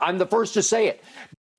I'm the first to say it.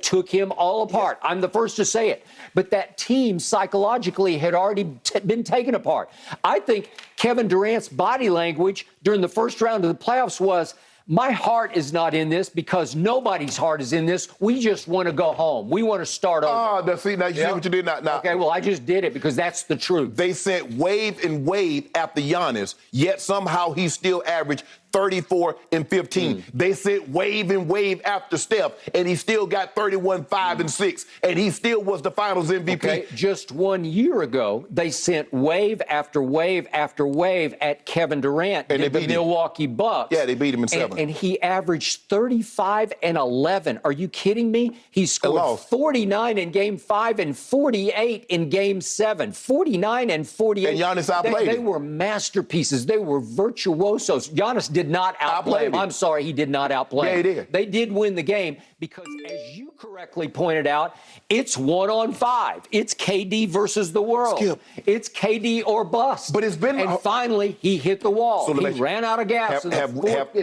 Took him all apart. Yeah. I'm the first to say it. But that team psychologically had already been taken apart. I think Kevin Durant's body language during the first round of the playoffs was, my heart is not in this because nobody's heart is in this. We just want to go home. We want to start over. Oh, now see what you did now. Okay, well, I just did it because that's the truth. They sent wave and wave after Giannis, yet somehow he still averaged 34 and 15. They sent wave and wave after Steph, and he still got 31, 5, and 6, and he still was the Finals MVP. Okay. Just 1 year ago, they sent wave after wave after wave at Kevin Durant and the Milwaukee Bucks. Yeah, they beat him in 7. And he averaged 35 and 11. Are you kidding me? He scored 49 in Game 5 and 48 in Game 7. 49 and 48. And Giannis outplayed They were masterpieces. They were virtuosos. Giannis did not outplay him. I'm sorry, he did not outplay him. Yeah, he did. They did win the game because, as you correctly pointed out, it's 1-on-5. It's KD versus the world. Skip. It's KD or bust. But it's been... And finally, he hit the wall. So he ran out of gas in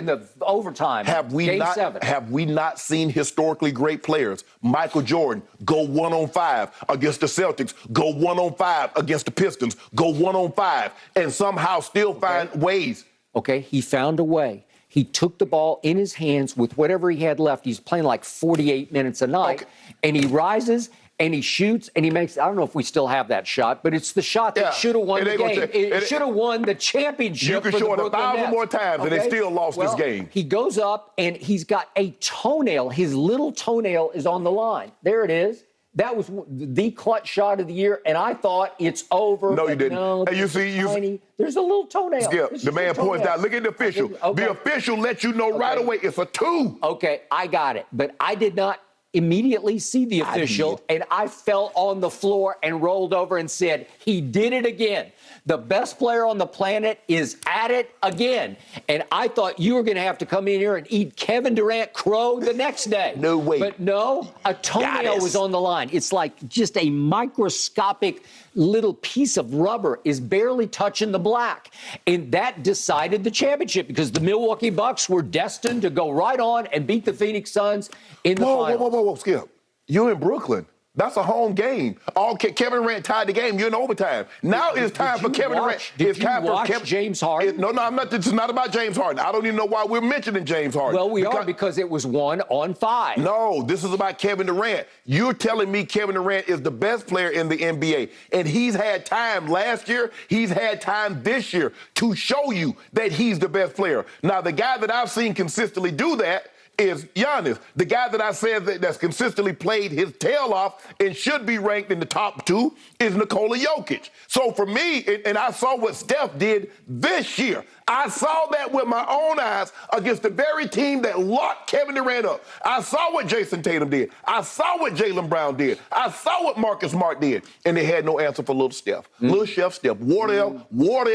the overtime. Game 7. Have we not seen historically great players? Michael Jordan go 1-on-5 against the Celtics, go 1-on-5 against the Pistons, go 1-on-5, and somehow still find ways. Okay, he found a way. He took the ball in his hands with whatever he had left. He's playing like 48 minutes a night, and he rises and he shoots and he makes, I don't know if we still have that shot, but it's the shot that should have won the game. It should have won the championship. You could show it 1,000 more times and they still lost this game. He goes up and he's got a toenail. His little toenail is on the line. There it is. That was the clutch shot of the year, and I thought it's over. No, you didn't. No, and you see, there's a little toenail. Skip, the man points out, look at the official. Okay. The official lets you know right away it's a 2. Okay, I got it. But I did not immediately see the official, and I fell on the floor and rolled over and said, he did it again. The best player on the planet is at it again. And I thought you were going to have to come in here and eat Kevin Durant crow the next day. No way. But no, a toenail was on the line. It's like just a microscopic little piece of rubber is barely touching the black. And that decided the championship because the Milwaukee Bucks were destined to go right on and beat the Phoenix Suns in the finals. Whoa, Skip. You're in Brooklyn. That's a home game. Kevin Durant tied the game. You're in overtime. Now it's time for Kevin Durant. Did you watch James Harden? No, I'm not. This is not about James Harden. I don't even know why we're mentioning James Harden. Well, we are because it was 1-on-5. No, this is about Kevin Durant. You're telling me Kevin Durant is the best player in the NBA, and he's had time last year. He's had time this year to show you that he's the best player. Now, the guy that I've seen consistently do that is Giannis. The guy that I said that's consistently played his tail off and should be ranked in the top 2 is Nikola Jokic. So for me, and I saw what Steph did this year. I saw that with my own eyes against the very team that locked Kevin Durant up. I saw what Jason Tatum did. I saw what Jaylen Brown did. I saw what Marcus Smart did. And they had no answer for little Steph. Little Chef Steph. Wardell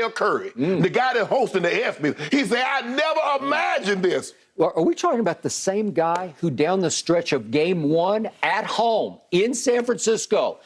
Curry. The guy that hosted the ESPN. He said, I never imagined this. Well, are we talking about the same guy who down the stretch of Game 1 at home in San Francisco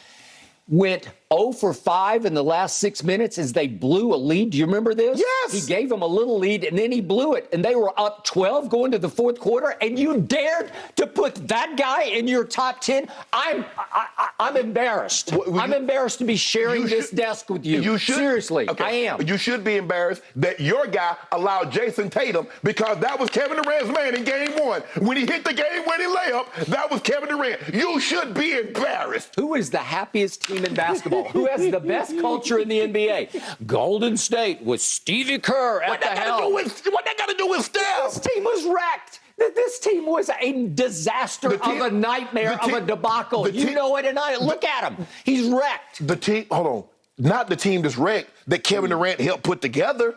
went 0 for 5 in the last 6 minutes as they blew a lead? Do you remember this? Yes. He gave them a little lead, and then he blew it, and they were up 12 going to the fourth quarter, and you dared to put that guy in your top 10? I'm embarrassed. I'm embarrassed to be sharing this desk with you. Seriously, I am. You should be embarrassed that your guy allowed Jason Tatum, because that was Kevin Durant's man in Game 1. When he hit the game-winning layup, that was Kevin Durant. You should be embarrassed. Who is the happiest team in basketball? Who has the best culture in the NBA? Golden State with Stevie Kerr at the helm. What that got to do with Steph? This team was wrecked. This team was a disaster of a nightmare of a debacle. You know it, and I look at him. He's wrecked. The team, hold on. Not the team that's wrecked that Kevin Durant helped put together.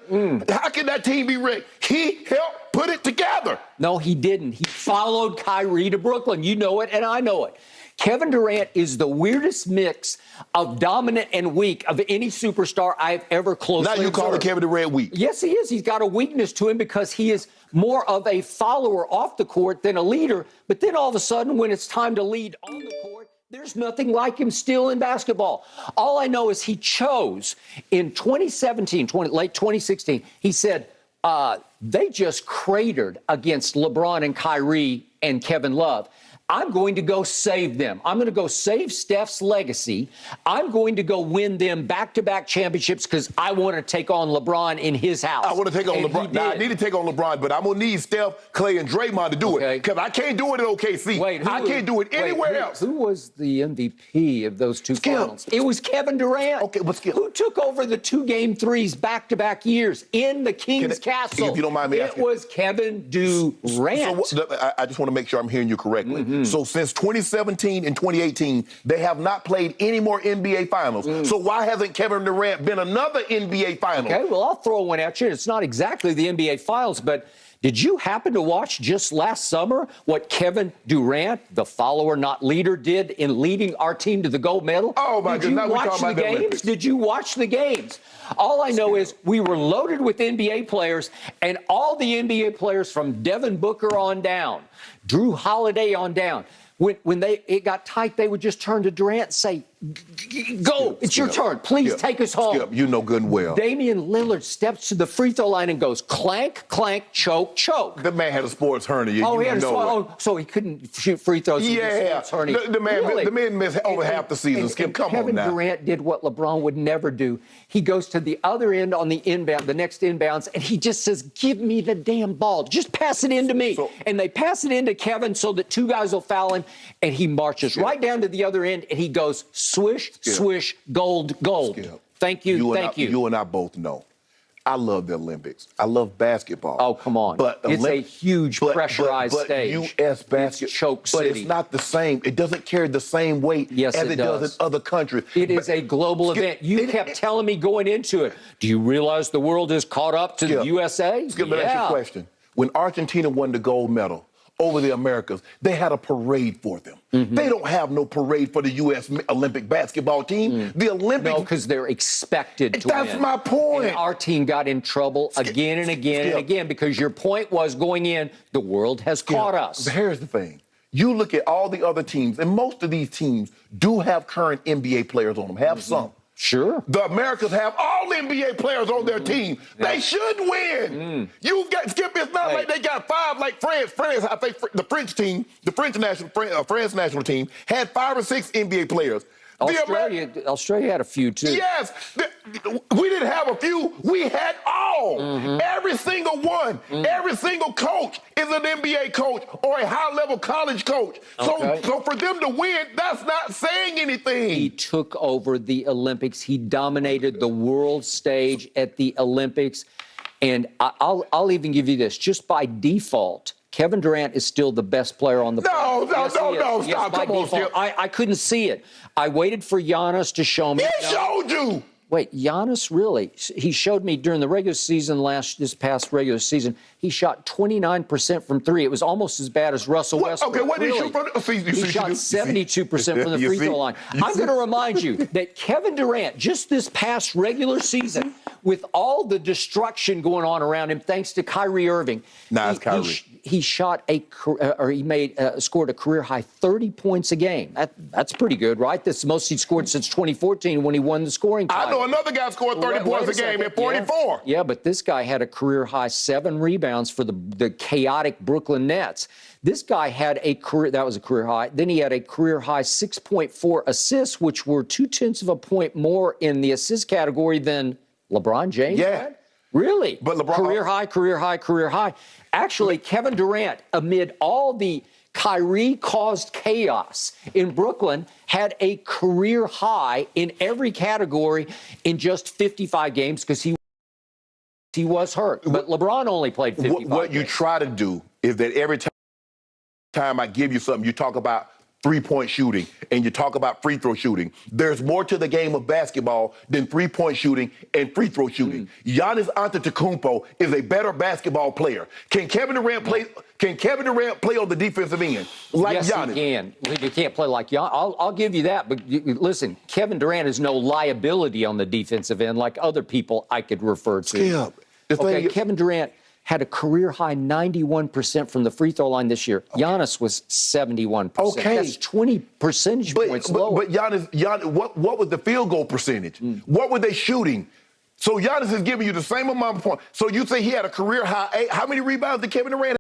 How can that team be wrecked? He helped put it together. No, he didn't. He followed Kyrie to Brooklyn. You know it, and I know it. Kevin Durant is the weirdest mix of dominant and weak of any superstar I've ever closely observed. Now you call Kevin Durant weak. Yes, he is. He's got a weakness to him because he is more of a follower off the court than a leader. But then all of a sudden, when it's time to lead on the court, there's nothing like him still in basketball. All I know is he chose in 2017, late 2016, he said, they just cratered against LeBron and Kyrie and Kevin Love. I'm going to go save them. I'm going to go save Steph's legacy. I'm going to go win them back-to-back championships because I want to take on LeBron in his house. I want to take on LeBron. Now, I need to take on LeBron, but I'm going to need Steph, Clay, and Draymond to do it because I can't do it at OKC. I can't do it anywhere else. Who was the MVP of those two finals? It was Kevin Durant. Okay, but Skip. Who took over the 2-game threes back-to-back years in the King's Castle? If you don't mind me asking. It was Kevin Durant. So I just want to make sure I'm hearing you correctly. So since 2017 and 2018, they have not played any more NBA Finals. So why hasn't Kevin Durant been another NBA Final? Okay, well, I'll throw one at you. It's not exactly the NBA Finals, but did you happen to watch just last summer what Kevin Durant, the follower, not leader, did in leading our team to the gold medal? Oh, my goodness. Did you watch the games? Did you watch the games? All I know is we were loaded with NBA players, and all the NBA players from Devin Booker on down, Drew Holiday on down, when it got tight, they would just turn to Durant and say, go, it's your turn. Please take us home. You know good and well. Damian Lillard steps to the free throw line and goes clank, clank, choke, choke. The man had a sports hernia. Oh, so he couldn't shoot free throws. Yeah, the man missed over half the season. Skip, come on now. Kevin Durant did what LeBron would never do. He goes to the other end on the inbound, the next inbounds, and he just says, give me the damn ball. Just pass it into me. And they pass it into Kevin so that two guys will foul him, and he marches right down to the other end, and he goes, swish, swish, gold, gold. Thank you, thank you. You and I both know. I love the Olympics. I love basketball. Oh, come on. But it's a huge pressurized stage. U.S. basketball. But it's not the same. It doesn't carry the same weight as it does in other countries. It is a global event. You kept telling me going into it, do you realize the world is caught up to the USA? Skip, let me ask you a question. When Argentina won the gold medal over the Americas, they had a parade for them. They don't have no parade for the U.S. Olympic basketball team. The Olympics... No, because they're expected to win. That's my point. And our team got in trouble again and again and again because your point was going in, the world has caught us. But here's the thing. You look at all the other teams, and most of these teams do have current NBA players on them, have some. Sure. The Americans have all NBA players on their team. They should win. You got Skip. It's not like they got five like France. France, I think the French team, the France national team had 5 or 6 NBA players. Australia had a few too. Yes, we didn't have a few. We had all. Every single one. Every single coach is an NBA coach or a high-level college coach. So for them to win, that's not saying anything. He took over the Olympics. He dominated the world stage at the Olympics. And I'll even give you this. Just by default, Kevin Durant is still the best player on the planet. No, stop. Come on, Skip. I couldn't see it. I waited for Giannis to show me. He showed you. Wait, Giannis really? He showed me during the regular season this past regular season, he shot 29% from three. It was almost as bad as Russell Westbrook. Okay, what did he shoot from He shot 72% from the free throw line. I'm going to remind you that Kevin Durant, just this past regular season, with all the destruction going on around him, thanks to Kyrie Irving, it's Kyrie. He shot scored a career high 30 points a game. That's pretty good, right? That's the most he scored since 2014 when he won the scoring title. I know another guy scored 30 points a game at 44. Yeah, but this guy had a career high 7 rebounds for the chaotic Brooklyn Nets. This guy had that was a career high. Then he had a career high 6.4 assists, which were 0.2 of a point more in the assist category than LeBron James had. Really? But LeBron... Career high. Actually, Kevin Durant, amid all the Kyrie-caused chaos in Brooklyn, had a career high in every category in just 55 games because he was hurt. But LeBron only played 55 What you try to do is that every time I give you something, you talk about three-point shooting, and you talk about free throw shooting. There's more to the game of basketball than three-point shooting and free throw shooting. Giannis Antetokounmpo is a better basketball player. Can Kevin Durant play? Can Kevin Durant play on the defensive end like Giannis? Yes, he can. He can't play like Giannis. I'll give you that. But listen, Kevin Durant is no liability on the defensive end like other people I could refer to. Kevin Durant had a career-high 91% from the free throw line this year. Giannis was 71%. That's 20 percentage points lower. But Giannis, what was the field goal percentage? What were they shooting? So Giannis is giving you the same amount of points. So you say he had a career-high 8. How many rebounds did Kevin Durant have?